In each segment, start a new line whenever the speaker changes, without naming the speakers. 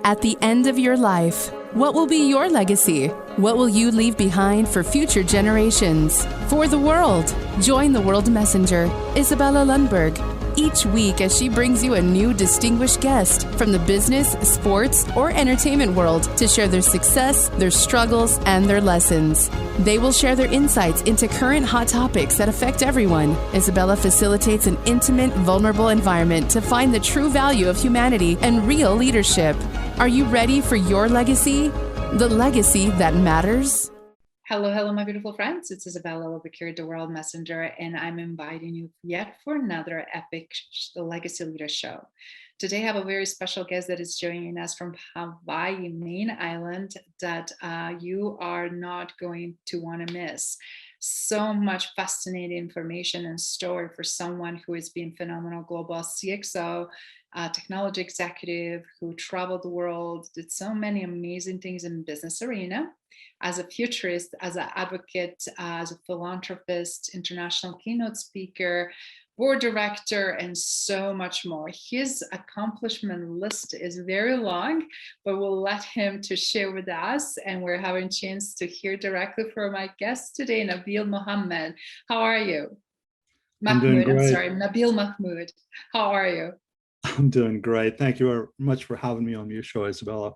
At the end of your life, what will be your legacy? What will you leave behind for future generations? For the world, join the World Messenger, Izabela Lundberg, each week as she brings you a new distinguished guest from the business, sports, or entertainment world to share their success, their struggles, and their lessons. They will share their insights into current hot topics that affect everyone. Izabela facilitates an intimate, vulnerable environment to find the true value of humanity and real leadership. Are you ready for your legacy? The legacy that matters?
Hello, my beautiful friends. It's Izabela over here at the World Messenger, and I'm inviting you yet for another epic Legacy Leader show. Today, I have a very special guest that is joining us from Hawaii, main island, that you are not going to want to miss. So much fascinating information and story for someone who has been phenomenal global CXO, technology executive who traveled the world, did so many amazing things in business arena. As a futurist, as an advocate, as a philanthropist, international keynote speaker, board director, and so much more. His accomplishment list is very long, but we'll let him to share with us. And we're having a chance to hear directly from my guest today, Nabeel Mahmood. How are you?
Mahmood, I'm
sorry, Nabeel Mahmood. How are you?
I'm doing great. Thank you very much for having me on your show, Izabela.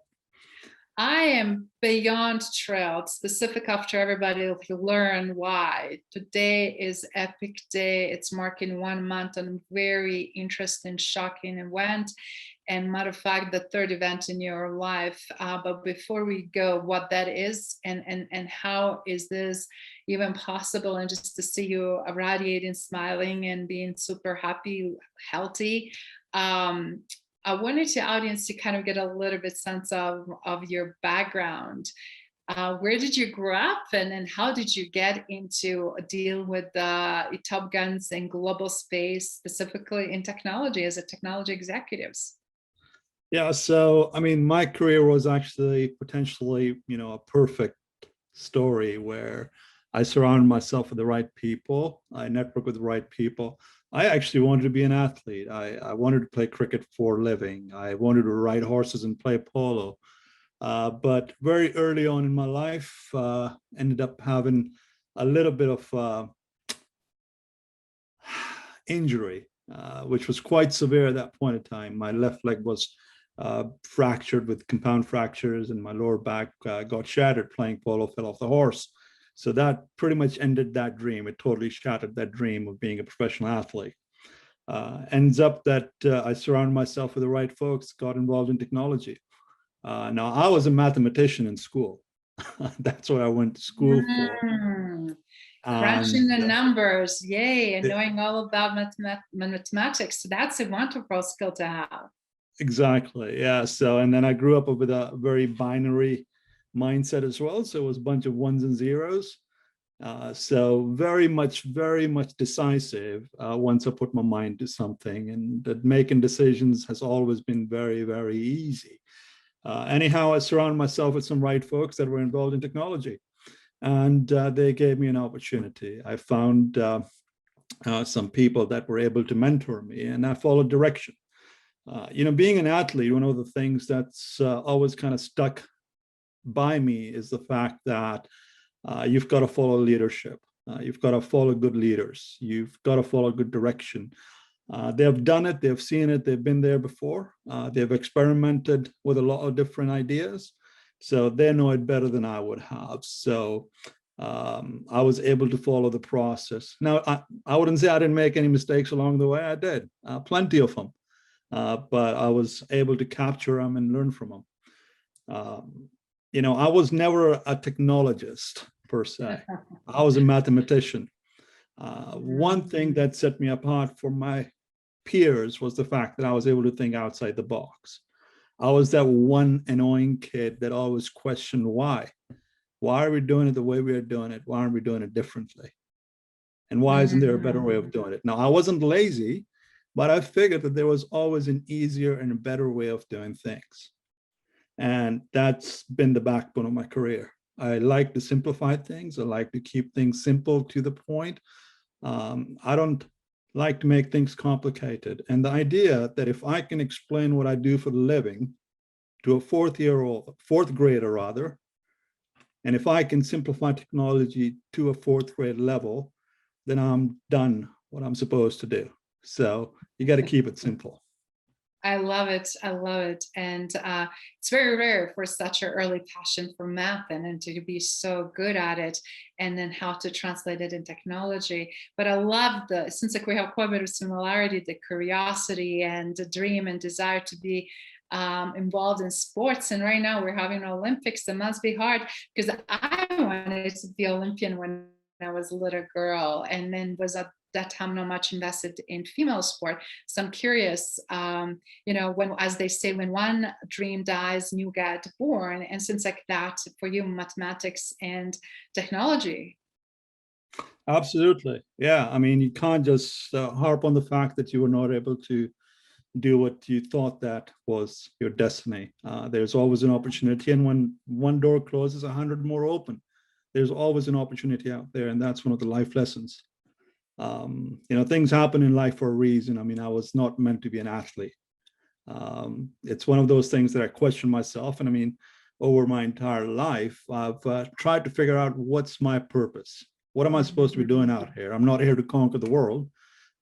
I am beyond thrilled, specific after everybody will learn why. Today is epic day. It's marking 1 month on a very interesting, shocking event. And matter of fact, the third event in your life. But before we go, what that is and how is this even possible? And just to see you radiating, smiling, and being super happy, healthy. I wanted the audience to kind of get a little bit sense of your background. Where did you grow up and how did you get into dealing with top guns in global space, specifically in technology as a technology executives?
Yeah, so I mean, my career was actually potentially, a perfect story where I surrounded myself with the right people. I networked with the right people. I actually wanted to be an athlete. I wanted to play cricket for a living. I wanted to ride horses and play polo. But very early on in my life, ended up having a little bit of injury, which was quite severe at that point in time. My left leg was fractured with compound fractures, and my lower back got shattered playing polo, fell off the horse. So that pretty much ended that dream. It totally shattered that dream of being a professional athlete. Ends up that I surrounded myself with the right folks, got involved in technology. Now, I was a mathematician in school. That's what I went to school for.
Crunching the numbers, yay, and knowing all about mathematics. That's a wonderful skill to have.
Exactly, yeah. So, and then I grew up with a very binary mindset as well. So it was a bunch of ones and zeros. So very much decisive once I put my mind to something, and that making decisions has always been very, very easy. Anyhow, I surrounded myself with some right folks that were involved in technology, and they gave me an opportunity. I found some people that were able to mentor me, and I followed direction. Being an athlete, one of the things that's always kind of stuck by me is the fact that you've got to follow leadership. You've got to follow good leaders. You've got to follow good direction. They've done it. They've seen it. They've been there before. They've experimented with a lot of different ideas. So they know it better than I would have. So I was able to follow the process. Now, I wouldn't say I didn't make any mistakes along the way. I did, plenty of them. But I was able to capture them and learn from them. I was never a technologist per se. I was a mathematician. One thing that set me apart from my peers was the fact that I was able to think outside the box. I was that one annoying kid that always questioned why. Why are we doing it the way we are doing it? Why aren't we doing it differently? And why isn't there a better way of doing it? Now, I wasn't lazy, but I figured that there was always an easier and a better way of doing things. And that's been the backbone of my career. I like to simplify things. I like to keep things simple to the point. I don't like to make things complicated. And the idea that if I can explain what I do for a living to a fourth grader rather. And if I can simplify technology to a fourth grade level, then I'm done what I'm supposed to do. So you got to keep it simple.
I love it. I love it. And it's very rare for such an early passion for math and to be so good at it, and then how to translate it in technology. But I love since like we have quite a bit of similarity, the curiosity and the dream and desire to be involved in sports. And right now we're having Olympics. It must be hard because I wanted to be Olympian when I was a little girl, and then was at that time not much invested in female sport. So I'm curious, when, as they say, when one dream dies, new get born. And since like that for you, mathematics and technology.
Absolutely. Yeah. I mean, you can't just harp on the fact that you were not able to do what you thought that was your destiny. There's always an opportunity. And when one door closes, 100 more open. There's always an opportunity out there. And that's one of the life lessons. Things happen in life for a reason. I mean, I was not meant to be an athlete. It's one of those things that I question myself. And I mean, over my entire life, I've tried to figure out what's my purpose. What am I supposed to be doing out here? I'm not here to conquer the world.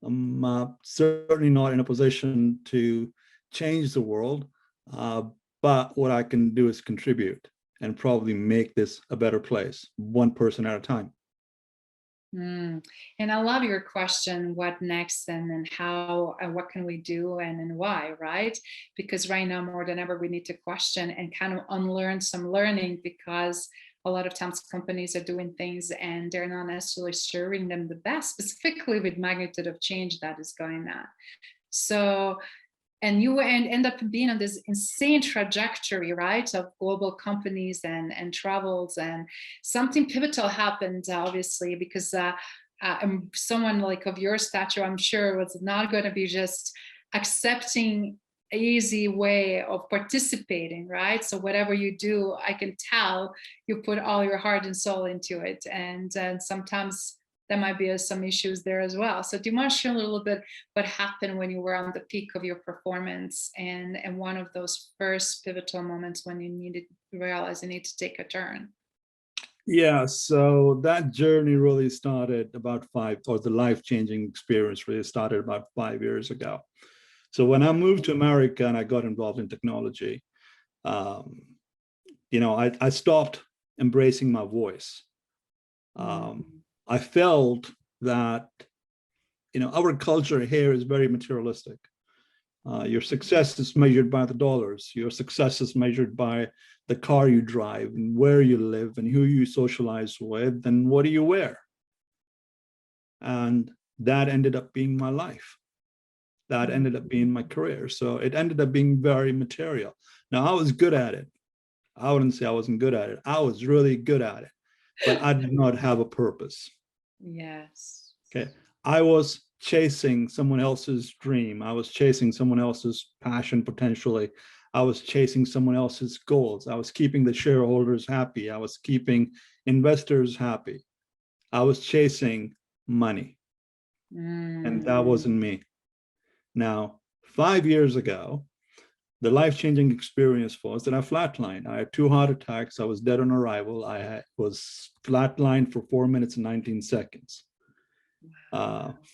I'm certainly not in a position to change the world. But what I can do is contribute and probably make this a better place, one person at a time.
And I love your question, what next and then how and what can we do and why, right? Because right now more than ever we need to question and kind of unlearn some learning, because a lot of times companies are doing things and they're not necessarily serving them the best, specifically with magnitude of change that is going on. So and you end up being on this insane trajectory, right, of global companies and travels, and something pivotal happened, obviously, because someone like of your stature, I'm sure, was not going to be just accepting an easy way of participating, right? So whatever you do, I can tell you put all your heart and soul into it, and sometimes there might be some issues there as well. So do you want to share a little bit what happened when you were on the peak of your performance and one of those first pivotal moments when you realize you need to take a turn?
Yeah, so that journey really started the life-changing experience really started about 5 years ago. So when I moved to America and I got involved in technology, I stopped embracing my voice. I felt that, our culture here is very materialistic. Your success is measured by the dollars. Your success is measured by the car you drive and where you live and who you socialize with and what do you wear. And that ended up being my life. That ended up being my career. So it ended up being very material. Now, I was good at it. I wouldn't say I wasn't good at it. I was really good at it. But I did not have a purpose.
Yes.
Okay. I was chasing someone else's dream. I was chasing someone else's passion, potentially. I was chasing someone else's goals. I was keeping the shareholders happy. I was keeping investors happy. I was chasing money. And that wasn't me. Now, 5 years ago, the life-changing experience was that I flatlined. I had 2 heart attacks. I was dead on arrival. I was flatlined for 4 minutes and 19 seconds.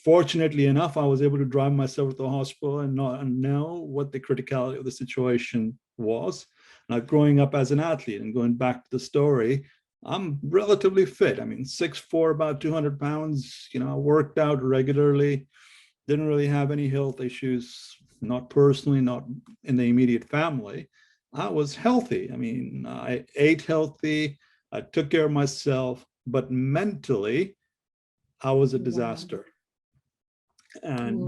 Fortunately enough, I was able to drive myself to the hospital and know what the criticality of the situation was. Now, growing up as an athlete and going back to the story, I'm relatively fit. I mean, 6'4", about 200 pounds. I worked out regularly. Didn't really have any health issues. Not personally, not in the immediate family. I was healthy. I mean, I ate healthy. I took care of myself, but mentally, I was a disaster. And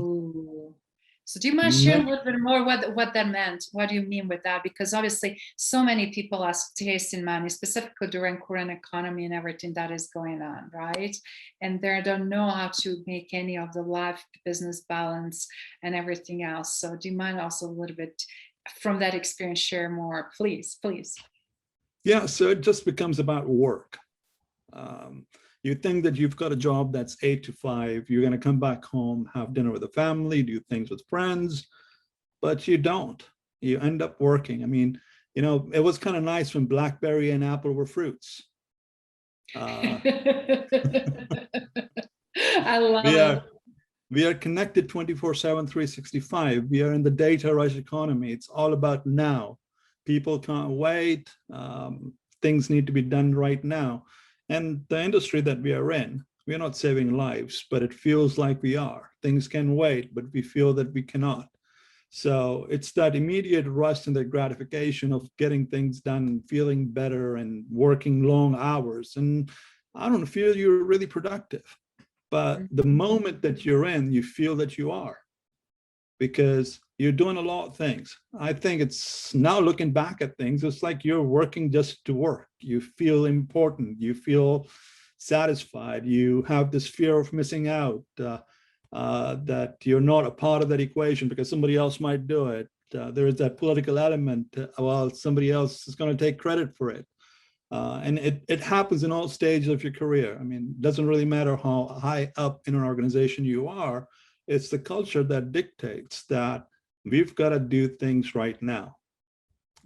so do you mind sharing a little bit more what that meant? What do you mean with that? Because obviously so many people are chasing money, specifically during current economy and everything that is going on, right? And they don't know how to make any of the life business balance and everything else. So do you mind also a little bit from that experience share more, please?
Yeah, so it just becomes about work. You think that you've got a job that's 8 to 5, you're going to come back home, have dinner with the family, do things with friends, but you don't. You end up working. I mean, You know, it was kind of nice when BlackBerry and Apple were fruits.
I love
we
it.
are we are connected 24/7, 365. We are in the data rush economy. It's all about now. People can't wait. Things need to be done right now. And the industry that we are in, we're not saving lives, but it feels like we are. Things can wait, but we feel that we cannot. So it's that immediate rush and the gratification of getting things done, feeling better and working long hours. And I don't feel you're really productive. But the moment that you're in, you feel that you are, because you're doing a lot of things. I think it's now looking back at things, it's like you're working just to work. You feel important, you feel satisfied, you have this fear of missing out, that you're not a part of that equation because somebody else might do it. There is that political element, well, somebody else is going to take credit for it. And it happens in all stages of your career. I mean, it doesn't really matter how high up in an organization you are. It's the culture that dictates that we've got to do things right now.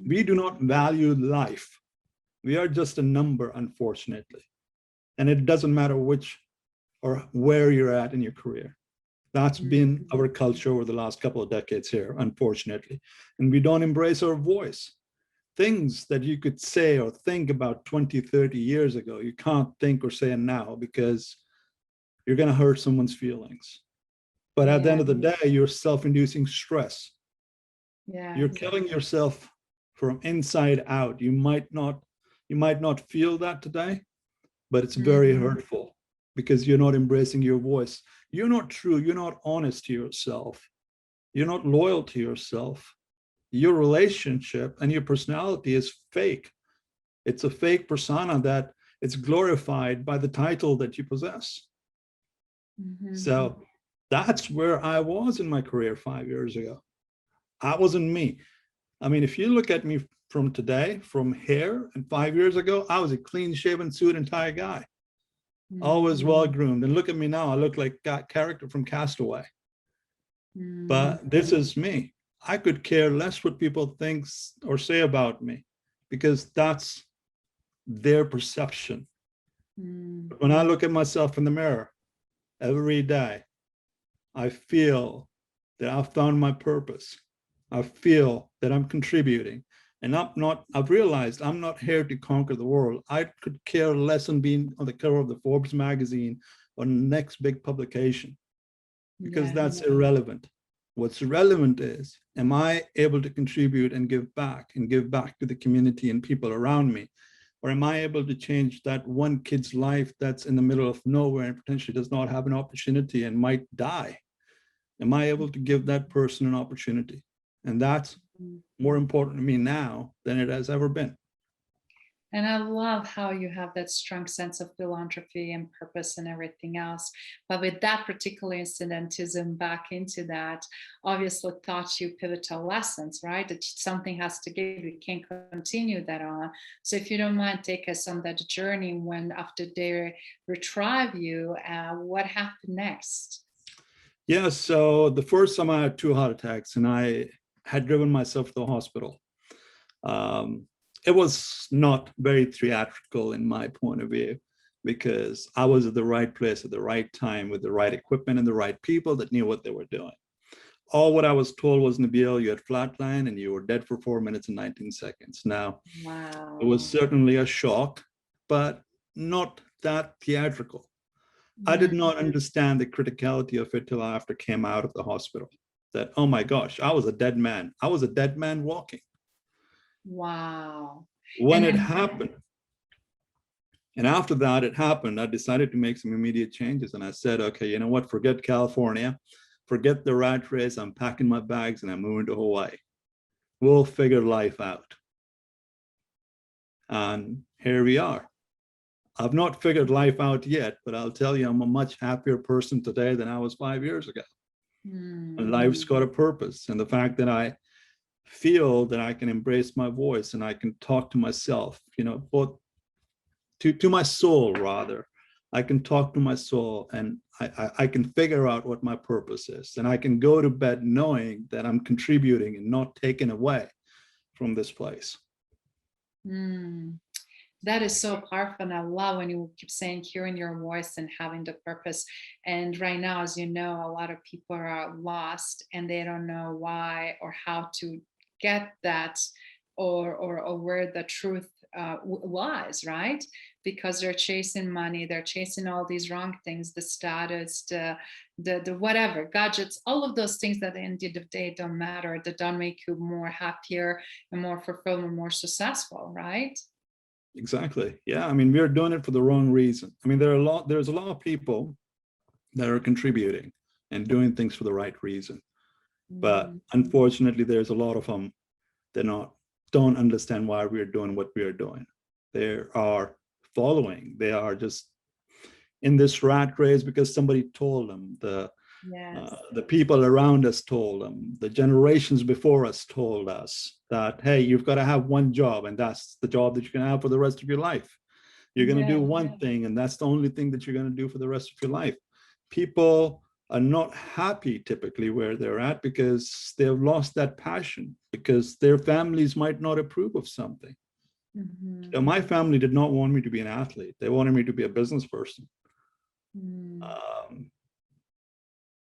We do not value life. We are just a number, unfortunately. And it doesn't matter which or where you're at in your career. That's been our culture over the last couple of decades here, unfortunately. And we don't embrace our voice. Things that you could say or think about 20, 30 years ago, you can't think or say now because you're going to hurt someone's feelings. But at the end of the day, you're self-inducing stress. You're killing yourself from inside out. You might not feel that today, but it's very hurtful because you're not embracing your voice. You're not true. You're not honest to yourself. You're not loyal to yourself. Your relationship and your personality is fake. It's a fake persona that it's glorified by the title that you possess. So that's where I was in my career 5 years ago. I wasn't me. I mean, if you look at me from today, from here and 5 years ago, I was a clean shaven suit and tie guy, always well groomed. And look at me now, I look like that character from Castaway. But this is me. I could care less what people think or say about me because that's their perception. But when I look at myself in the mirror every day, I feel that I've found my purpose. I feel that I'm contributing. And I've realized I'm not here to conquer the world. I could care less on being on the cover of the Forbes magazine or the next big publication because that's irrelevant. What's relevant is, am I able to contribute and give back to the community and people around me? Or am I able to change that one kid's life that's in the middle of nowhere and potentially does not have an opportunity and might die? Am I able to give that person an opportunity? And that's more important to me now than it has ever been.
And I love how you have that strong sense of philanthropy and purpose and everything else. But with that particular incidentism back into that, obviously taught you pivotal lessons, right? That something has to give, you can't continue that on. So if you don't mind, take us on that journey when after they retrieve you, what happened next?
Yeah, so the first time I had 2 heart attacks and I had driven myself to the hospital. It was not very theatrical in my point of view because I was at the right place at the right time with the right equipment and the right people that knew what they were doing. All what I was told was, Nabeel, you had flatline and you were dead for 4 minutes and 19 seconds. Now, it was certainly a shock, but not that theatrical. I did not understand the criticality of it till after I came out of the hospital. That, oh my gosh, I was a dead man. I was a dead man walking.
Wow.
When it happened, and after that it happened, I decided to make some immediate changes. And I said, okay, you know what? Forget California, forget the rat race. I'm packing my bags and I'm moving to Hawaii. We'll figure life out. And here we are. I've not figured life out yet, but I'll tell you, I'm a much happier person today than I was 5 years ago. And life's got a purpose. And the fact that I feel that I can embrace my voice and I can talk to myself, you know, both to my soul, rather. I can talk to my soul and I can figure out what my purpose is. And I can go to bed knowing that I'm contributing and not taken away from this place.
Mm. That is so powerful. And I love when you keep saying hearing your voice and having the purpose. And right now, as you know, a lot of people are lost and they don't know why or how to get that, or where the truth lies, right? Because they're chasing money, they're chasing all these wrong things, the status, the whatever gadgets, all of those things that at the end of the day don't matter, that don't make you more happier and more fulfilled and more successful, right?
Exactly. Yeah. I mean, we're doing it for the wrong reason. I mean, there's a lot of people that are contributing and doing things for the right reason. But
Mm.
unfortunately, there's a lot of them that don't understand why we're doing what we're doing. They are following. They are just in this rat race because somebody told them.
Yes.
The people around us told them. The generations before us told us that, hey, you've got to have one job, and that's the job that you're going to have for the rest of your life. You're going to do
Yeah.
one thing, and that's the only thing that you're going to do for the rest of your life. People are not happy typically where they're at because they've lost that passion, because their families might not approve of something.
Mhm.
So my family did not want me to be an athlete. They wanted me to be a business person.
Mm.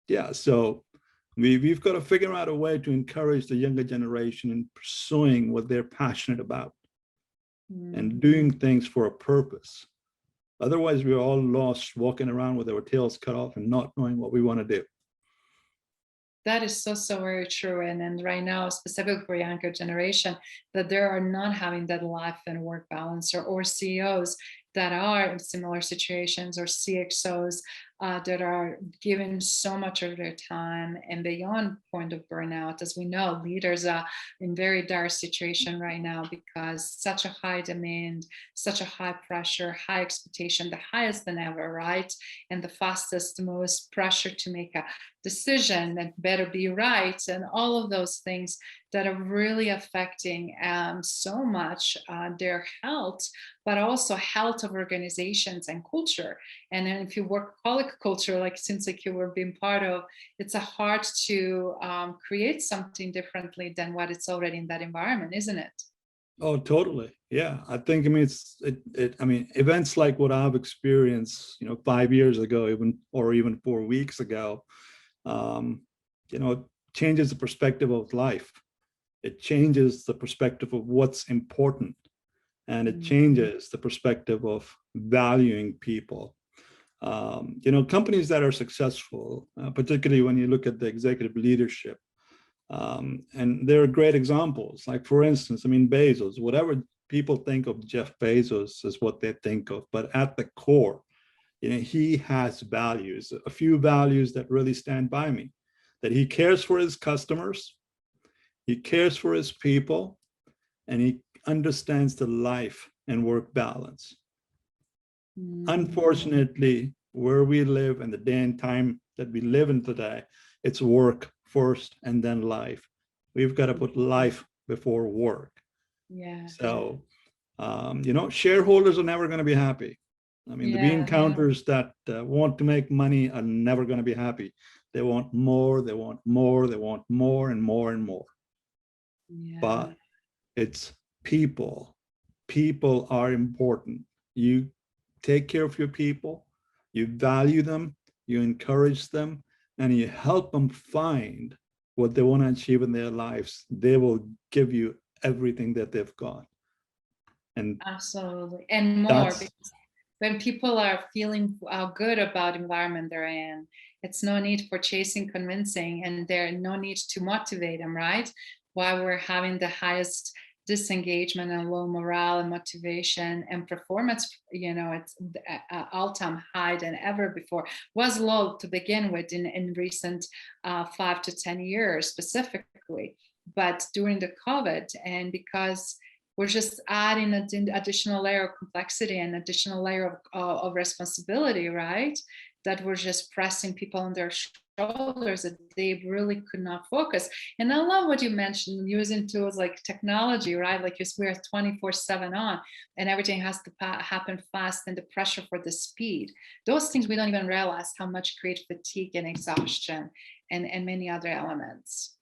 Yeah, so we've got to figure out a way to encourage the younger generation in pursuing what they're passionate about and doing things for a purpose. Otherwise, we're all lost walking around with our tails cut off and not knowing what we want to do.
That is so very true. And right now, specifically for younger generation, that they are not having that life and work balance, or CEOs that are in similar situations, or CXOs that are given so much of their time and beyond point of burnout. As we know, leaders are in very dire situation right now because such a high demand, such a high pressure, high expectation, the highest than ever, right? And the fastest, most pressure to make a decision that better be right, and all of those things that are really affecting so much their health, but also health of organizations and culture. And then if you workaholic culture, like seems like you were being part of, it's a hard to create something differently than what it's already in that environment, isn't it?
Oh, totally. Yeah, I think. I mean, I mean, events like what I've experienced, 5 years ago, even 4 weeks ago, um, it changes the perspective of life. It changes the perspective of what's important, and it changes the perspective of valuing people. Companies that are successful, particularly when you look at the executive leadership, and there are great examples. Like, for instance, I mean, Bezos, whatever people think of Jeff Bezos is what they think of, but at the core, he has values, a few values that really stand by me, that he cares for his customers, he cares for his people, and he understands the life and work balance. Unfortunately, where we live and the day and time that we live in today, it's work first and then life. We've got to put life before work.
Yeah.
So, shareholders are never going to be happy. I mean, the bean counters that want to make money are never going to be happy. They want more, they want more, they want more and more and more.
Yeah.
But it's people. People are important. You take care of your people, you value them, you encourage them, and you help them find what they want to achieve in their lives. They will give you everything that they've got. And
Absolutely. And more, because when people are feeling good about the environment they're in, it's no need for chasing, convincing, and there's no need to motivate them, right? Why we're having the highest disengagement and low morale and motivation and performance, it's all-time high than ever before. Was low to begin with in recent 5 to 10 years specifically, but during the COVID, and because we're just adding an additional layer of complexity and additional layer of responsibility, right? That we're just pressing people on their shoulders that they really could not focus. And I love what you mentioned, using tools like technology, right? Like we're 24/7 on, and everything has to happen fast, and the pressure for the speed. Those things we don't even realize how much create fatigue and exhaustion and many other elements.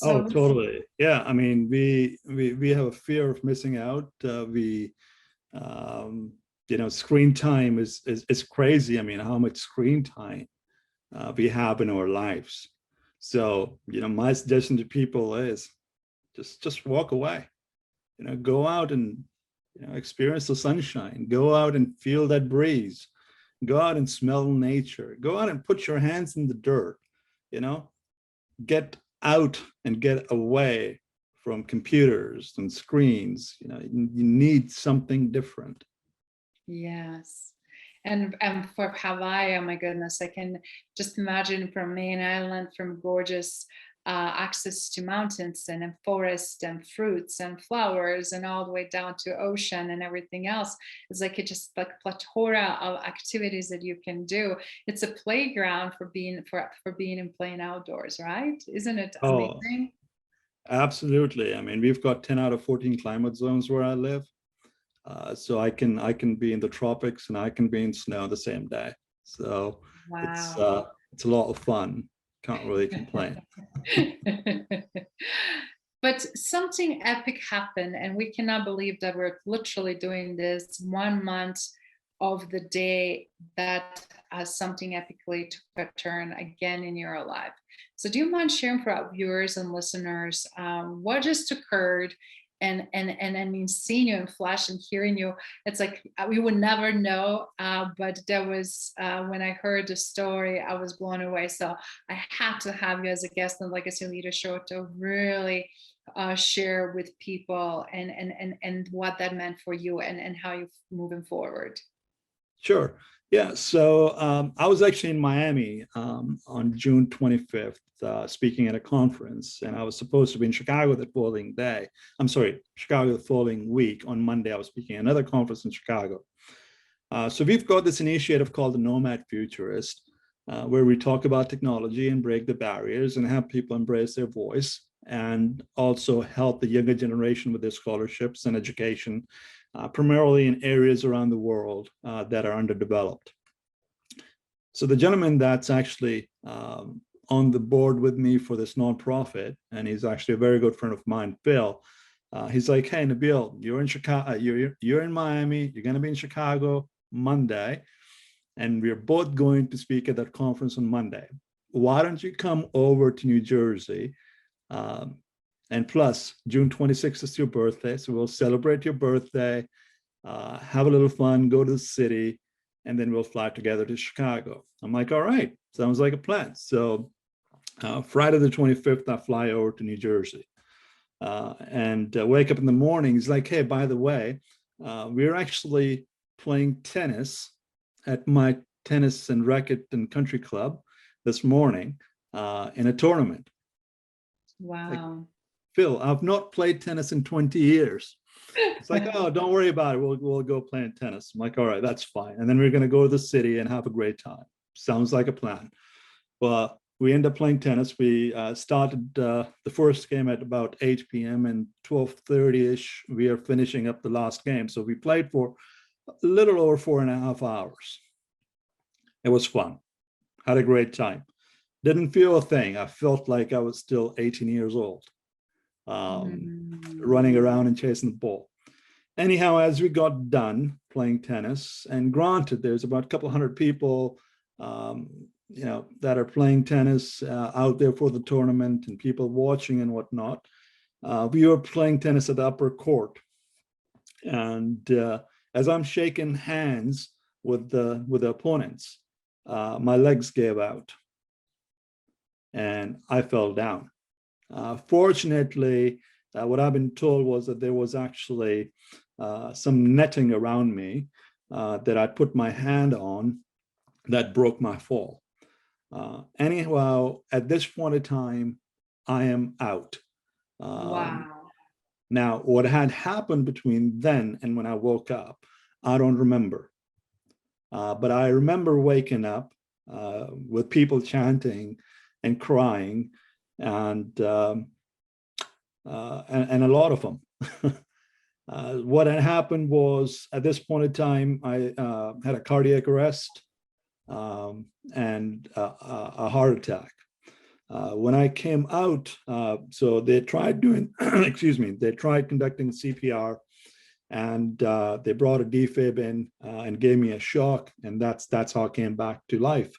Oh,
So
totally. Yeah. I mean, we have a fear of missing out. Um, screen time is crazy. I mean, how much screen time we have in our lives. So, my suggestion to people is just walk away. Go out and experience the sunshine. Go out and feel that breeze. Go out and smell nature. Go out and put your hands in the dirt. You know, get out and get away from computers and screens. You need something different.
yes. And for Hawaii, oh my goodness, I can just imagine from main island, from gorgeous access to mountains and forests and fruits and flowers and all the way down to ocean and everything else. It's like it just like plethora of activities that you can do. It's a playground for being and playing outdoors, right? Isn't it
Oh,
amazing?
absolutely. I mean, we've got 10 out of 14 climate zones where I live. So I can be in the tropics and I can be in snow the same day. So it's
Wow.
uh, it's a lot of fun. Can't really complain.
But something epic happened, and we cannot believe that we're literally doing this 1 month of the day that something epically took a turn again in your life. So, do you mind sharing for our viewers and listeners what just occurred? And I mean, seeing you in flesh and hearing you, it's like we would never know. But there was when I heard the story, I was blown away. So I had to have you as a guest on Legacy Leader Show to really share with people and what that meant for you and how you're moving forward.
Sure. Yeah. So I was actually in Miami on June 25th, speaking at a conference, and I was supposed to be in Chicago the following day. I'm sorry, Chicago the following week. On Monday, I was speaking at another conference in Chicago. So we've got this initiative called the Nomad Futurist, where we talk about technology and break the barriers and have people embrace their voice, and also help the younger generation with their scholarships and education, primarily in areas around the world that are underdeveloped. So the gentleman that's actually on the board with me for this nonprofit, and he's actually a very good friend of mine, Phil. He's like, "Hey, Nabeel, you're in Chicago, you're in Miami, you're going to be in Chicago Monday, and we're both going to speak at that conference on Monday. Why don't you come over to New Jersey? And plus, June 26th is your birthday, so we'll celebrate your birthday, have a little fun, go to the city, and then we'll fly together to Chicago." I'm like, "All right, sounds like a plan." So Friday the 25th, I fly over to New Jersey and wake up in the morning. He's like, "Hey, by the way, we're actually playing tennis at my tennis and racket and country club this morning in a tournament." Like,
Wow.
"Phil, I've not played tennis in 20 years. It's like, "Oh, don't worry about it. We'll go playing tennis." I'm like, "All right, that's fine." And then we're going to go to the city and have a great time. Sounds like a plan. Well, we end up playing tennis. We started the first game at about 8 p.m. and 12:30-ish, we are finishing up the last game. So we played for a little over 4.5 hours. It was fun. Had a great time. Didn't feel a thing. I felt like I was still 18 years old, running around and chasing the ball. Anyhow, as we got done playing tennis, and granted, there's about a couple hundred people, that are playing tennis out there for the tournament, and people watching and whatnot. We were playing tennis at the upper court, and as I'm shaking hands with the opponents, my legs gave out, and I fell down. Fortunately, what I've been told was that there was actually some netting around me that I put my hand on that broke my fall. Anyhow, at this point in time, I am out.
Wow.
Now, what had happened between then and when I woke up, I don't remember. But I remember waking up with people chanting and crying, and a lot of them. What had happened was, at this point in time, I had a cardiac arrest and a heart attack. When I came out, so they tried doing, excuse me, they tried conducting CPR, and they brought a defib in and gave me a shock, and that's how I came back to life.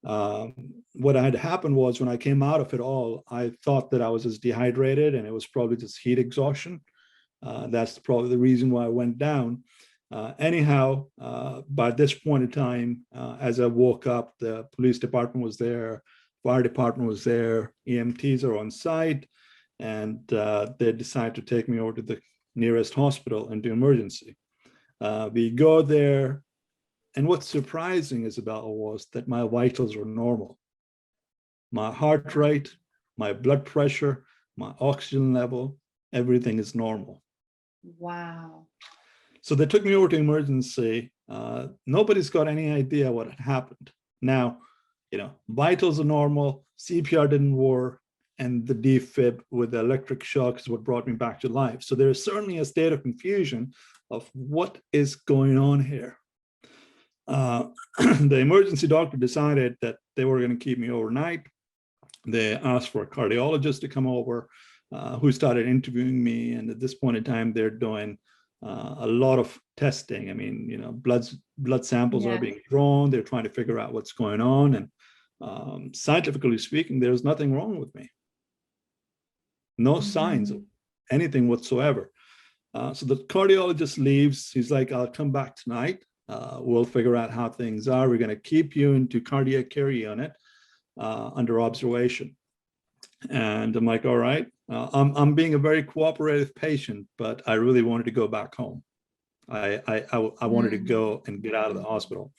What had happened was when I came out of it all, I thought that I was just dehydrated, and it was probably just heat exhaustion. That's probably the reason why I went down. Anyhow, by this point in time, as I woke up, the police department was there, fire department was there, EMTs are on site, and they decided to take me over to the nearest hospital and do emergency. We go there, and what's surprising, Izabela, was that my vitals were normal. My heart rate, my blood pressure, my oxygen level, everything is normal.
Wow.
So they took me over to emergency. Nobody's got any idea what had happened. Now, vitals are normal, CPR didn't work, and the defib with the electric shock is what brought me back to life. So there is certainly a state of confusion of what is going on here. The emergency doctor decided that they were going to keep me overnight. They asked for a cardiologist to come over, who started interviewing me. And at this point in time, they're doing a lot of testing. I mean, blood samples are being drawn. They're trying to figure out what's going on. And scientifically speaking, there's nothing wrong with me. No signs of anything whatsoever. So the cardiologist leaves. He's like, I'll come back tonight. We'll figure out how things are. We're going to keep you into cardiac care unit under observation. And I'm like, all right. I'm being a very cooperative patient, but I really wanted to go back home. I wanted to go and get out of the hospital.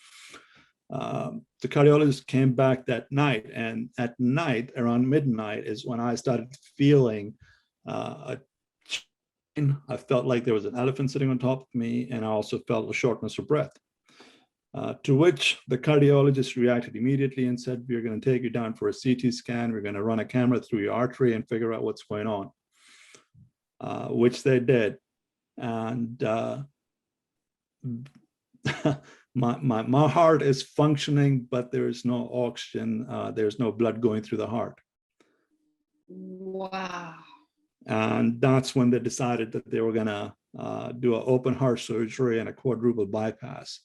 The cardiologist came back that night, and at night, around midnight, is when I started feeling I felt like there was an elephant sitting on top of me, and I also felt a shortness of breath. To which the cardiologist reacted immediately and said, we're going to take you down for a CT scan. We're going to run a camera through your artery and figure out what's going on, which they did. And my heart is functioning, but there is no oxygen. There's no blood going through the heart.
Wow.
And that's when they decided that they were going to do an open heart surgery and a quadruple bypass.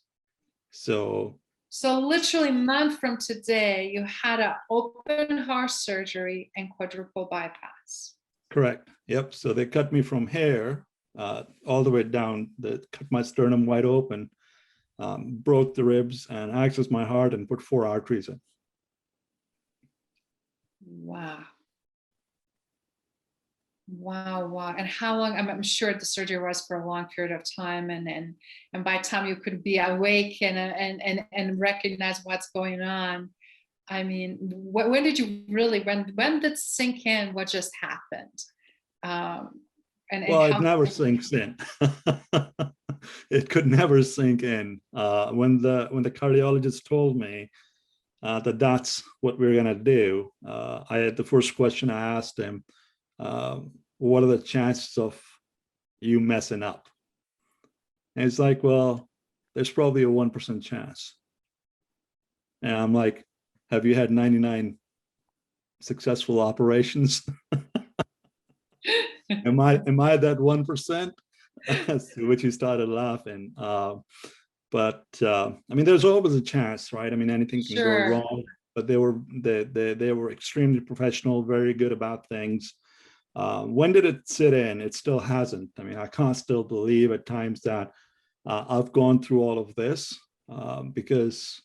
So
literally a month from today, you had an open heart surgery and quadruple bypass.
Correct. Yep. So they cut me from here all the way down. They cut my sternum wide open, broke the ribs, and accessed my heart and put 4 arteries in.
Wow. Wow. And how long? I'm sure the surgery was for a long period of time, and by the time you could be awake and recognize what's going on, I mean, when did you really, when did it sink in what just happened?
Well, it never sinks in. It could never sink in. When the cardiologist told me that that's what we're gonna do, I had the first question I asked him. What are the chances of you messing up? And it's like, well, there's probably a 1% chance. And I'm like, have you had 99 successful operations? am I that 1%? To which he started laughing. But I mean, there's always a chance, right? I mean, anything can go wrong. But they were extremely professional, very good about things. When did it sit in? It still hasn't. I mean, I can't still believe at times that I've gone through all of this because,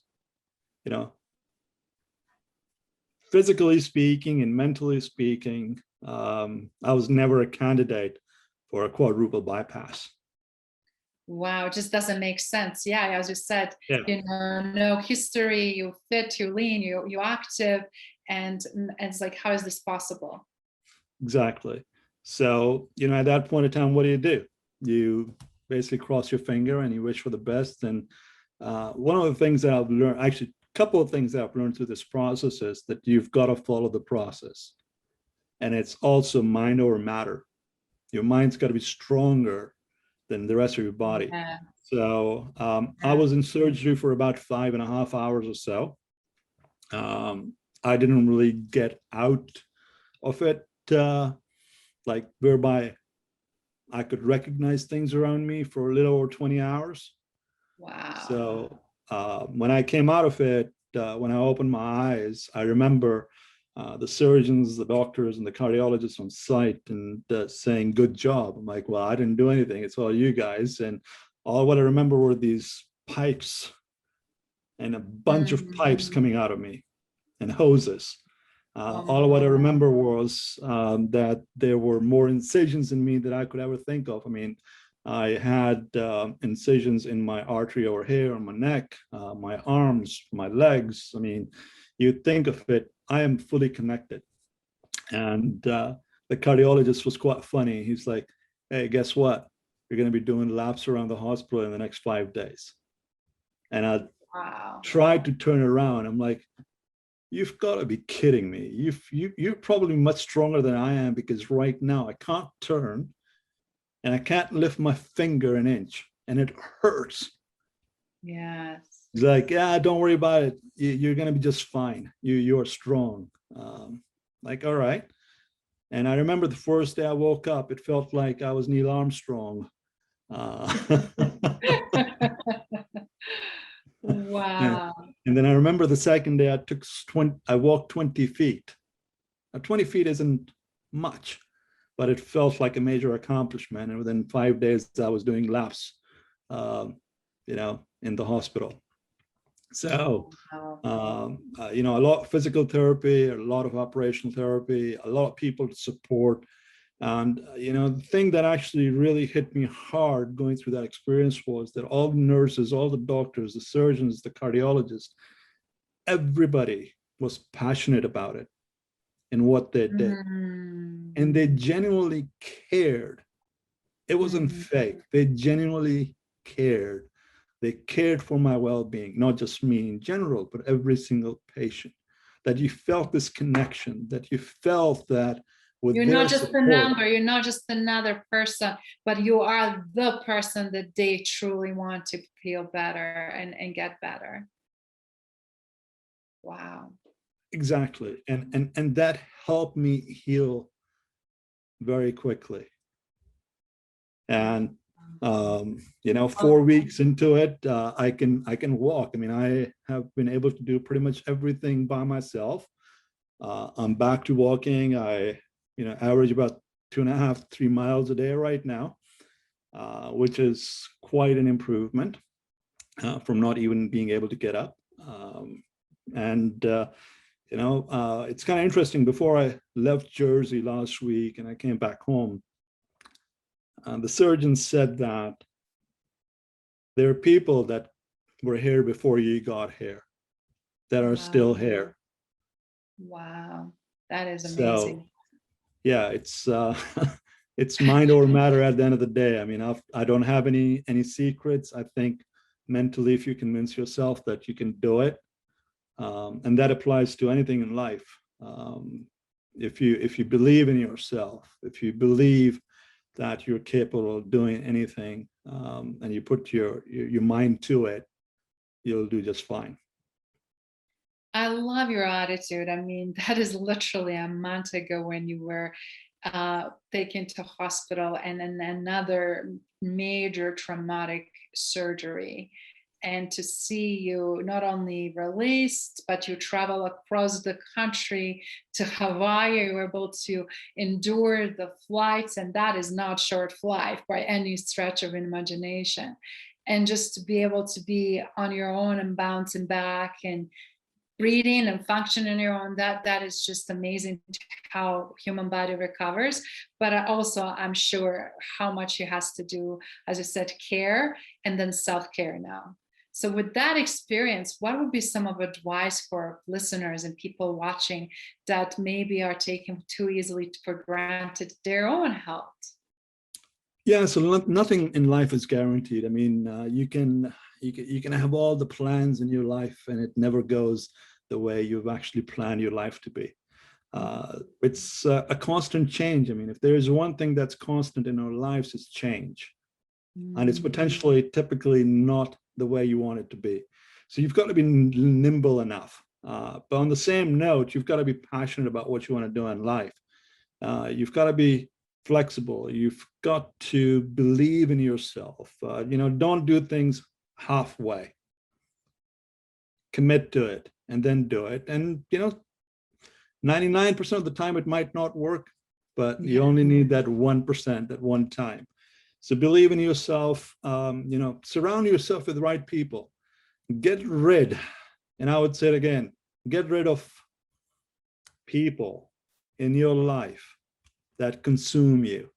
physically speaking and mentally speaking, I was never a candidate for a quadruple bypass.
Wow, it just doesn't make sense. Yeah, as you said, no history, you're fit, you're lean, you're active, and it's like, how is this possible?
Exactly. So, at that point in time, what do? You basically cross your finger and you wish for the best. And one of the things that I've learned, actually, a couple of things that I've learned through this process is that you've got to follow the process. And it's also mind over matter. Your mind's got to be stronger than the rest of your body. Yeah. So I was in surgery for about 5.5 hours or so. I didn't really get out of it, like whereby I could recognize things around me for a little over 20 hours.
Wow.
So when I came out of it, when I opened my eyes, I remember the surgeons, the doctors, and the cardiologists on site and saying, "Good job." I'm like, "Well, I didn't do anything. It's all you guys." And all what I remember were these pipes and a bunch of pipes coming out of me and hoses. All of what I remember was that there were more incisions in me than I could ever think of. I mean, I had incisions in my artery over here, on my neck, my arms, my legs. I mean, you think of it, I am fully connected. And the cardiologist was quite funny. He's like, "Hey, guess what? You're going to be doing laps around the hospital in the next 5 days." And I tried to turn around. I'm like, "You've got to be kidding me. You're probably much stronger than I am, because right now I can't turn and I can't lift my finger an inch and it hurts."
Yes.
He's like, "Yeah, don't worry about it. You're going to be just fine. You're strong." Like, all right. And I remember the first day I woke up, it felt like I was Neil Armstrong.
Wow.
And then I remember the second day I walked 20 feet. Now, 20 feet isn't much, but it felt like a major accomplishment. And within 5 days, I was doing laps, in the hospital. So, a lot of physical therapy, a lot of operational therapy, a lot of people to support. And, the thing that actually really hit me hard going through that experience was that all the nurses, all the doctors, the surgeons, the cardiologists, everybody was passionate about it and what they did. And they genuinely cared. It wasn't fake. They genuinely cared. They cared for my well-being, not just me in general, but every single patient. That you felt this connection, that you felt that with
you're
their
not just
support,
a number, you're not just another person, but you are the person that they truly want to feel better and get better. Wow.
Exactly. And that helped me heal very quickly. And 4 weeks into it, I can walk. I mean, I have been able to do pretty much everything by myself. I'm back to walking. I average about 2.5 to 3 miles a day right now, which is quite an improvement from not even being able to get up. It's kind of interesting. Before I left Jersey last week and I came back home, the surgeon said that there are people that were here before you got here that are still here.
Wow, that is amazing.
So, yeah, it's mind over matter at the end of the day. I mean, I don't have any secrets. I think mentally, if you convince yourself that you can do it, and that applies to anything in life. If you believe in yourself, if you believe that you're capable of doing anything, and you put your mind to it, you'll do just fine.
I love your attitude. I mean, that is literally a month ago when you were taken to hospital and then another major traumatic surgery. And to see you not only released, but you travel across the country to Hawaii, you were able to endure the flights, and that is not short flight by any stretch of imagination. And just to be able to be on your own and bouncing back and breathing and functioning on your own, that is just amazing how human body recovers. But also, I'm sure how much it has to do, as I said, care and then self-care now. So with that experience, what would be some of advice for listeners and people watching that maybe are taking too easily for granted their own health?
Yeah, so nothing in life is guaranteed. I mean, you can have all the plans in your life and it never goes the way you've actually planned your life to be. It's a constant change. I mean, if there is one thing that's constant in our lives, it's change. And it's potentially typically not the way you want it to be. So you've got to be nimble enough But on the same note, you've got to be passionate about what you want to do in life. You've got to be flexible. You've got to believe in yourself. Don't do things halfway. Commit to it and then do it. And 99% of the time it might not work, but you only need that 1% at one time. So believe in yourself. Surround yourself with the right people. Get rid, and I would say it again, get rid of people in your life that consume you,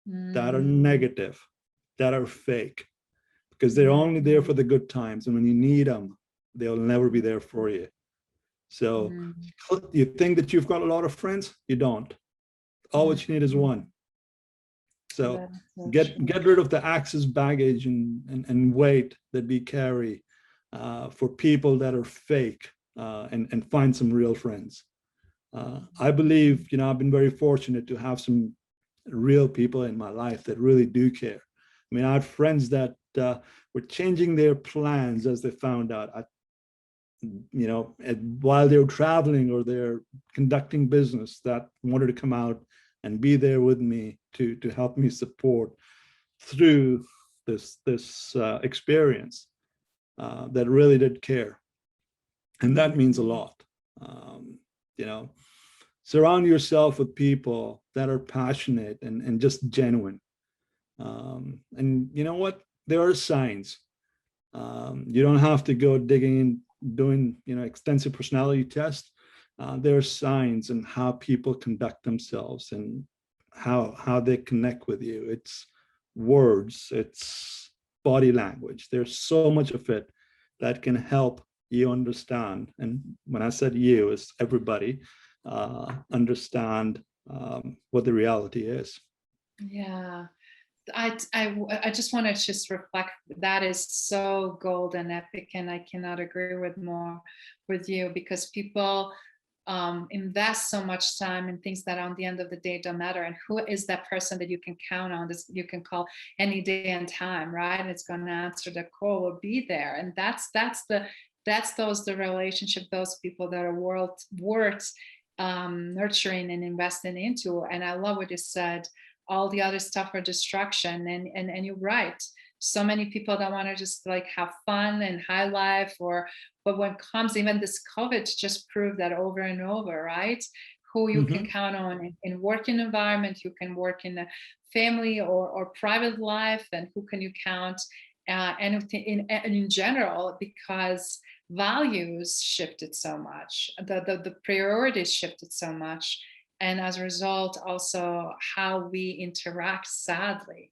that are negative, that are fake, because they're only there for the good times. And when you need them, they'll never be there for you. So you think that you've got a lot of friends? You don't. All what you need is one. So get rid of the excess baggage and weight that we carry for people that are fake, and find some real friends. I believe, I've been very fortunate to have some real people in my life that really do care. I mean, I had friends that were changing their plans as they found out. While they were traveling or they're conducting business, that wanted to come out and be there with me to help me support through this experience, that really did care. And that means a lot. Surround yourself with people that are passionate and just genuine. And you know what? There are signs. You don't have to go digging in, doing extensive personality tests. There are signs in how people conduct themselves and how they connect with you. It's words, it's body language. There's so much of it that can help you understand. And when I said you, it's everybody, understand what the reality is.
Yeah. I just want to just reflect, that is so golden, epic, and I cannot agree with more with you, because people invest so much time in things that on the end of the day don't matter. And who is that person that you can count on, this you can call any day and time, right? And it's going to answer the call or be there. And that's the relationship, those people that are worth nurturing and investing into. And I love what you said. All the other stuff are distraction, and you're right. So many people that want to just like have fun and high life, but when comes even this COVID just proved that over and over, right? Who you can count on in working environment, you can work in a family or private life, and who can you count and in general, because values shifted so much, the priorities shifted so much. And as a result, also how we interact, sadly.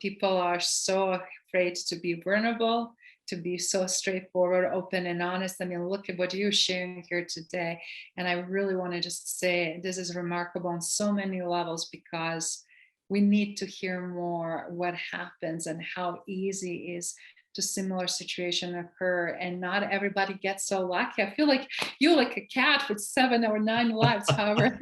People are so afraid to be vulnerable, to be so straightforward, open, and honest. I mean, look at what you're sharing here today. And I really want to just say this is remarkable on so many levels, because we need to hear more what happens and how easy is to similar situation occur, and not everybody gets so lucky. I feel like you're like a cat with 7 or 9 lives, however.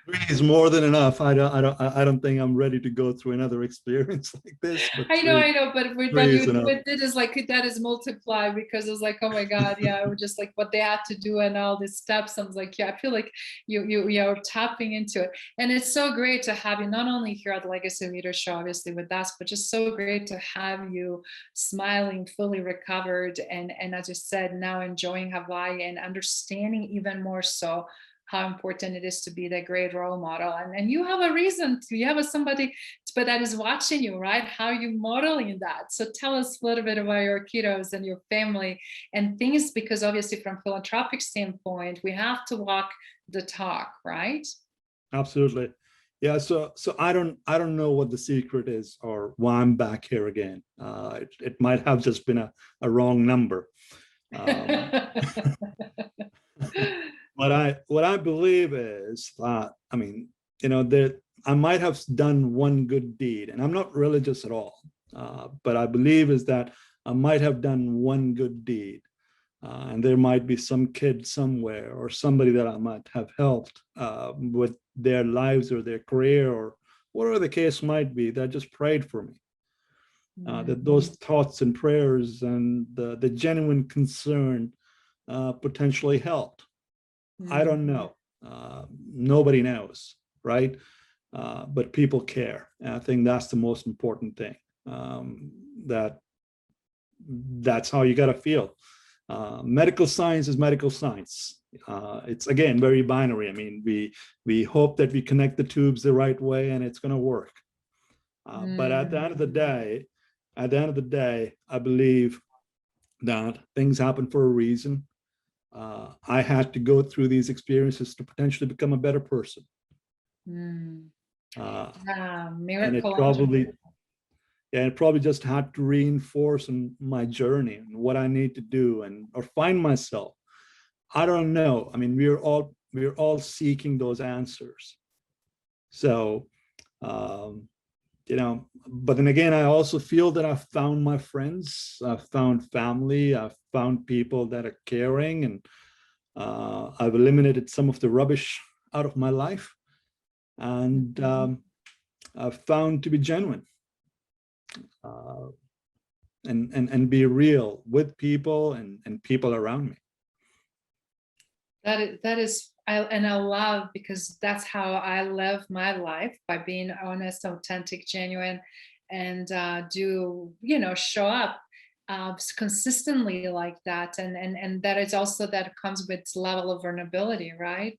3 is more than enough. I don't think I'm ready to go through another experience like this. But
I know, but when you did is like that is multiplied, because it was like, oh my God, yeah, it was just like what they had to do and all these steps. I was like, yeah, I feel like you're tapping into it, and it's so great to have you not only here at the Legacy Leader Show, obviously with us, but just so great to have you smiling, fully recovered, and as you said, now enjoying Hawaii and understanding even more so how important it is to be that great role model. And you have a reason to, you have somebody but that is watching you, right? How are you modeling that? So tell us a little bit about your kiddos and your family and things, because obviously from philanthropic standpoint, we have to walk the talk, right?
Absolutely. Yeah, so I don't know what the secret is or why I'm back here again. It might have just been a wrong number. What I believe is that, I mean, that I might have done one good deed, and I'm not religious at all, but I believe is that I might have done one good deed, and there might be some kid somewhere or somebody that I might have helped with their lives or their career or whatever the case might be that just prayed for me. that those thoughts and prayers and the genuine concern potentially helped. I don't know. Nobody knows, right? But people care. And I think that's the most important thing. That's how you got to feel. Medical science is medical science. It's, again, very binary. I mean, we hope that we connect the tubes the right way and it's going to work. But at the end of the day, I believe that things happen for a reason. I had to go through these experiences to potentially become a better person. And it probably just had to reinforce in my journey and what I need to do or find myself. I don't know. I mean, we're all seeking those answers. So, but then again, I also feel that I've found my friends, I've found family, I've found people that are caring, and I've eliminated some of the rubbish out of my life, and I've found to be genuine and be real with people and people around me.
That is, I love, because that's how I live my life, by being honest, authentic, genuine, and show up consistently like that. And that is also, that comes with level of vulnerability, right?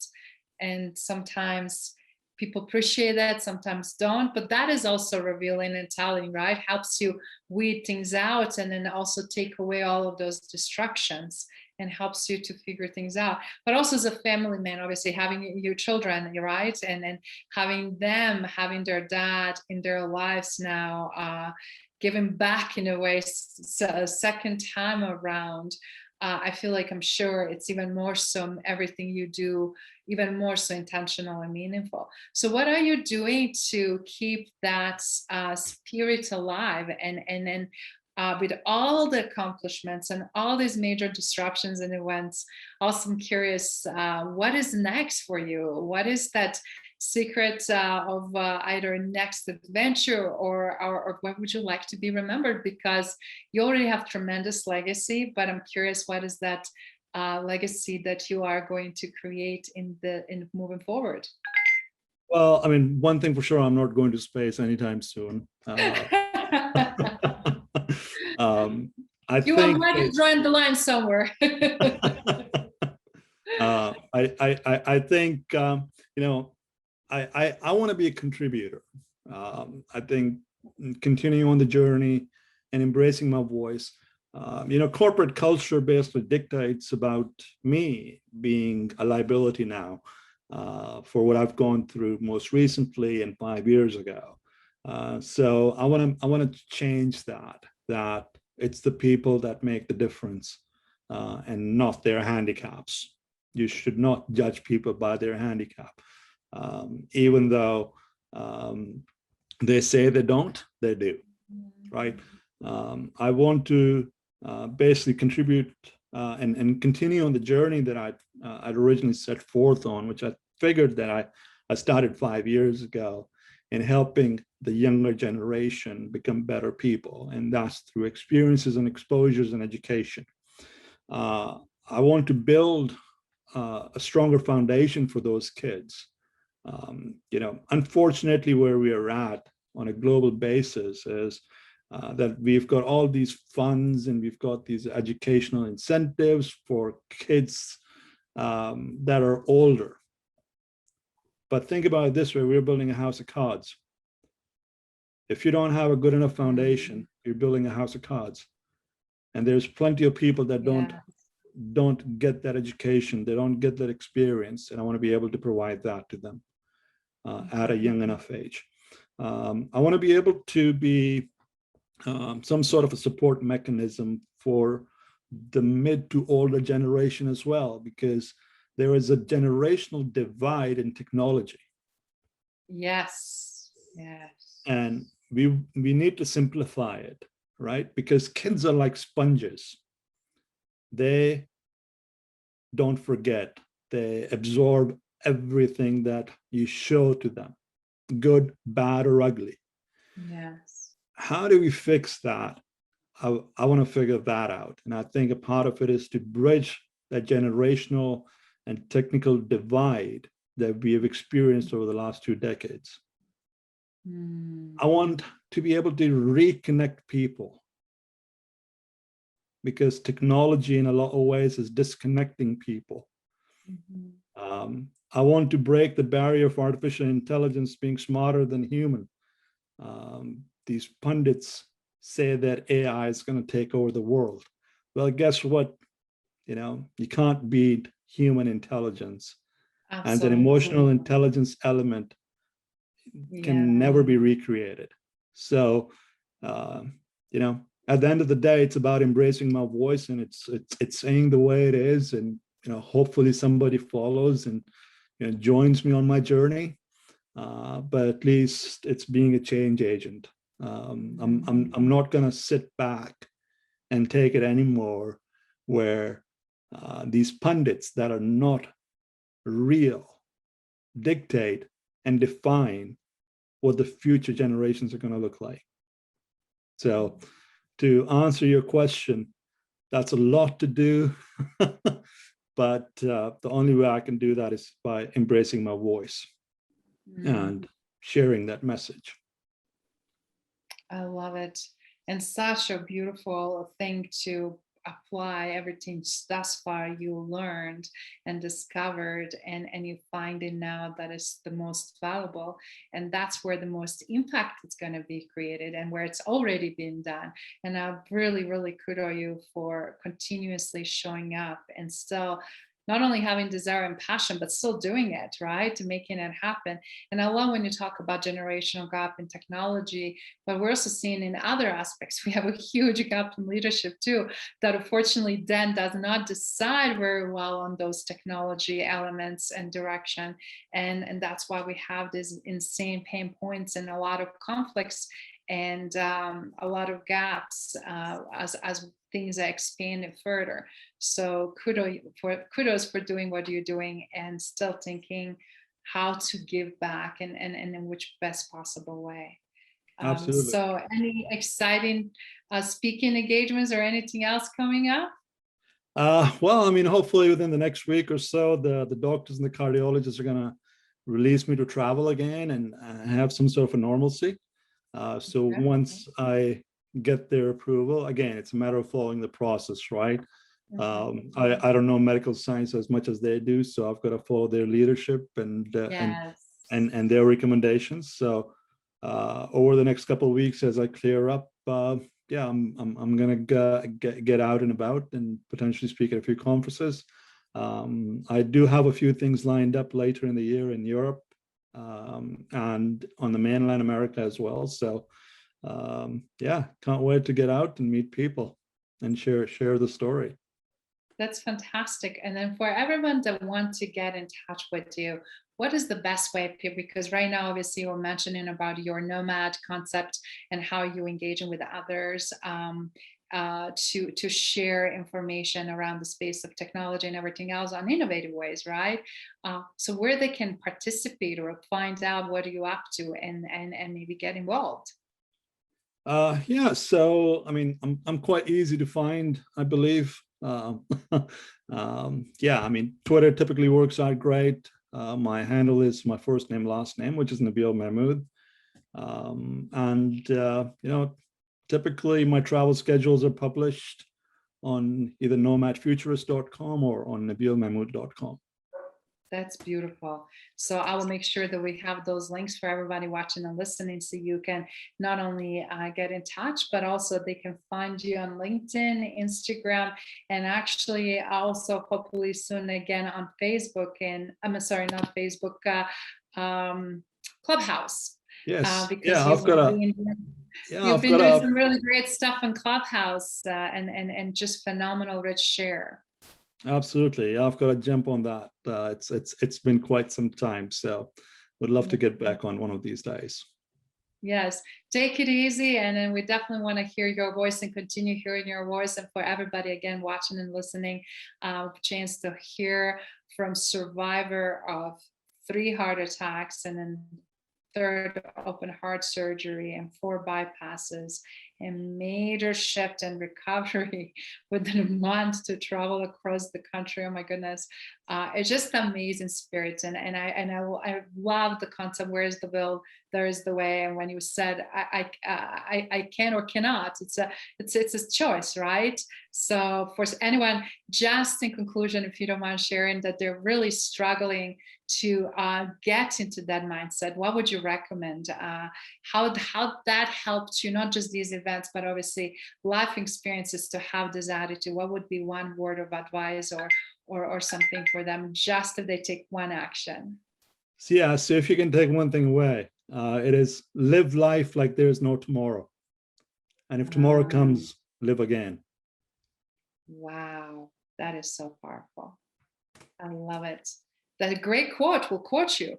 And sometimes people appreciate that, sometimes don't, but that is also revealing and telling, right? Helps you weed things out, and then also take away all of those distractions, and helps you to figure things out. But also, as a family man, obviously having your children, right? And having their dad in their lives now, giving back in a way, a second time around. I feel like, I'm sure it's even more so, everything you do, even more so intentional and meaningful. So what are you doing to keep that spirit alive? And with all the accomplishments and all these major disruptions and events, also I'm curious, what is next for you? What is that secret of either next adventure or what would you like to be remembered? Because you already have tremendous legacy, but I'm curious, what is that legacy that you are going to create in moving forward?
Well, I mean, one thing for sure, I'm not going to space anytime soon.
You already joined the line somewhere.
I think I want to be a contributor. I think continuing on the journey and embracing my voice. Corporate culture basically dictates about me being a liability now for what I've gone through most recently and 5 years ago. So I want to change that it's the people that make the difference and not their handicaps. You should not judge people by their handicap. Even though they say they don't, they do, right? I want to basically contribute and continue on the journey that I'd originally set forth on, which I figured that I started 5 years ago, in helping the younger generation become better people, and that's through experiences and exposures and education. I want to build a stronger foundation for those kids. Unfortunately, where we are at on a global basis is that we've got all these funds and we've got these educational incentives for kids that are older. But think about it this way, we're building a house of cards. If you don't have a good enough foundation, you're building a house of cards. And there's plenty of people that don't get that education, they don't get that experience, and I want to be able to provide that to them at a young enough age. I want to be able to be some sort of a support mechanism for the mid to older generation as well, because there is a generational divide in technology.
Yes.
And we need to simplify it, right? Because kids are like sponges. They don't forget. They absorb everything that you show to them, good, bad, or ugly.
Yes.
how do we fix that? I want to figure that out. And I think a part of it is to bridge that generational and technical divide that we have experienced over the last 2 decades. I want to be able to reconnect people, because technology in a lot of ways is disconnecting people. I want to break the barrier of artificial intelligence being smarter than human. These pundits say that AI is going to take over the world. Well, guess what? You can't beat human intelligence. Absolutely. And an emotional intelligence element can never be recreated. So, at the end of the day, it's about embracing my voice, and it's saying the way it is, and hopefully somebody follows and joins me on my journey. But at least it's being a change agent. I'm not going to sit back and take it anymore, where these pundits that are not real dictate and define what the future generations are going to look like. So, to answer your question, that's a lot to do, but the only way I can do that is by embracing my voice and sharing that message.
I love it. And such a beautiful thing to apply everything thus far you learned and discovered, and you find it now that is the most valuable, and that's where the most impact is going to be created, and where it's already been done. And I really kudos you for continuously showing up and still not only having desire and passion, but still doing it, right? To making it happen. And I love when you talk about generational gap in technology, but we're also seeing in other aspects, we have a huge gap in leadership too, that unfortunately then does not decide very well on those technology elements and direction. And that's why we have these insane pain points and a lot of conflicts and a lot of gaps as things are expanded further. So kudos for doing what you're doing and still thinking how to give back and in which best possible way.
Absolutely.
So any exciting speaking engagements or anything else coming up?
Well, I mean, hopefully within the next week or so, the doctors and the cardiologists are going to release me to travel again and have some sort of a normalcy. So once I get their approval, again, it's a matter of following the process, right? I don't know medical science as much as they do, so I've got to follow their leadership and their recommendations. So over the next couple of weeks, as I clear up, I'm gonna get out and about and potentially speak at a few conferences. I do have a few things lined up later in the year in Europe. And on the mainland America as well. So can't wait to get out and meet people and share the story.
That's fantastic. And then for everyone that want to get in touch with you, what is the best way? Because right now, obviously, you're mentioning about your nomad concept and how you engaging with others to share information around the space of technology and everything else on innovative ways, right? So where they can participate or find out what are you up to and maybe get involved.
So I mean, I'm quite easy to find, I believe. I mean, Twitter typically works out great. My handle is my first name, last name, which is Nabeel Mahmood. Typically my travel schedules are published on either nomadfuturist.com or on nabeelmahmood.com.
That's beautiful. So I will make sure that we have those links for everybody watching and listening, so you can not only get in touch, but also they can find you on LinkedIn, Instagram, and actually also hopefully soon again on Facebook and not Facebook, Clubhouse.
Yes.
Because you've been doing some really great stuff on Clubhouse and just phenomenal rich share.
Absolutely. I've got to jump on that. It's been quite some time, so would love to get back on one of these days.
Yes, take it easy, and then we definitely want to hear your voice and continue hearing your voice. And for everybody again watching and listening, chance to hear from survivor of 3 heart attacks and then third open heart surgery and 4 bypasses and major shift and recovery within a month to travel across the country. Oh my goodness. It's just amazing spirit. And I love the concept, where's the will, there is the way. And when you said, I can or cannot, it's a choice, right? So for anyone, just in conclusion, if you don't mind sharing that they're really struggling to get into that mindset, what would you recommend? How that helped you, not just these events, but obviously life experiences to have this attitude? What would be one word of advice or something for them, just if they take one action?
So if you can take one thing away, it is live life like there is no tomorrow. And if tomorrow comes, live again.
Wow, that is so powerful. I love it. That a great quote. We'll quote you.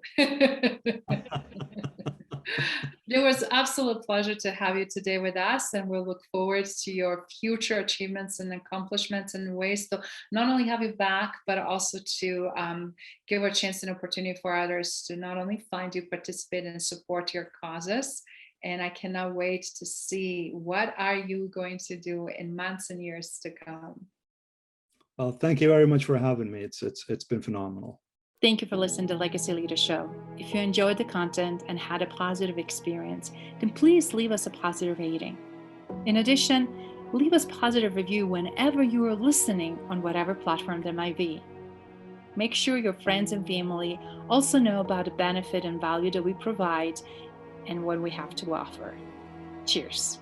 It was absolute pleasure to have you today with us, and we'll look forward to your future achievements and accomplishments and ways to not only have you back, but also to give a chance and opportunity for others to not only find you, participate and support your causes. And I cannot wait to see what are you going to do in months and years to come.
Well, thank you very much for having me. It's been phenomenal.
Thank you for listening to Legacy Leader Show. If you enjoyed the content and had a positive experience, then please leave us a positive rating. In addition, leave us a positive review whenever you are listening on whatever platform there might be. Make sure your friends and family also know about the benefit and value that we provide and what we have to offer. Cheers.